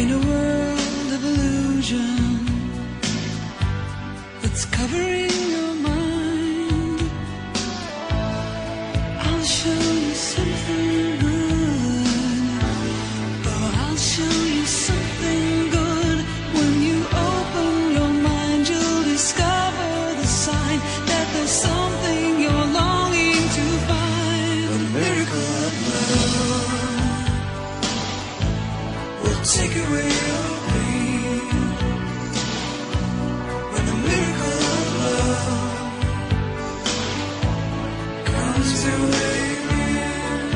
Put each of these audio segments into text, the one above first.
In a world of illusion that's covering your mind, I'll show you something good. Oh, I'll show you something good. When you open your mind, you'll discover the sign that there's something you're longing to find. The miracle of love will take away your pain. When the miracle of love comes your way again.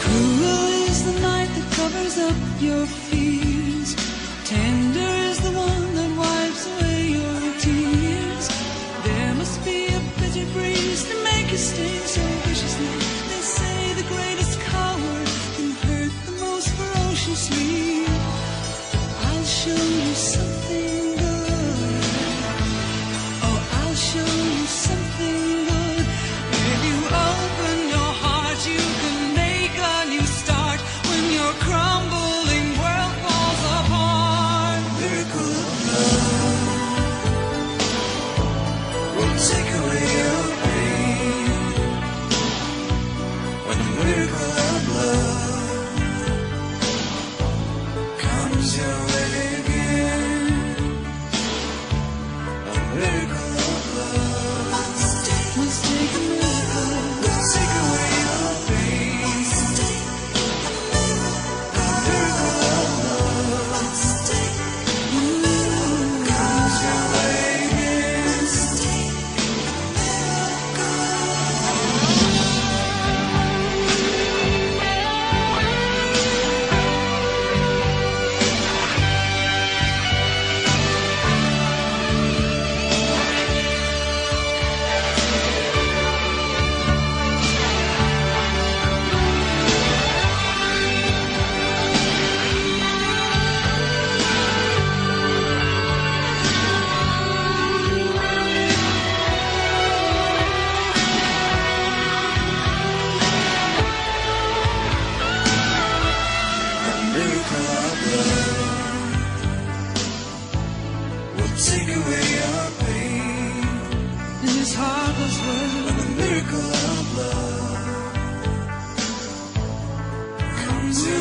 Cruel is the night that covers up your fears. Tender is the one that wipes away your tears. There must be a bitter breeze to make you sting so viciously. They say the greatest coward can hurt the most ferociously. I'll show you something good. Oh, I'll show you something good. If you open your heart, you can make a new start. When your crumbling world falls apart, miracle of love will take away your pain. When the miracle of love comes your way again. A miracle of love must take a miracle, will take away your pain. A miracle of love comes your way again. Take away your pain in this heartless world. When the miracle of love comes to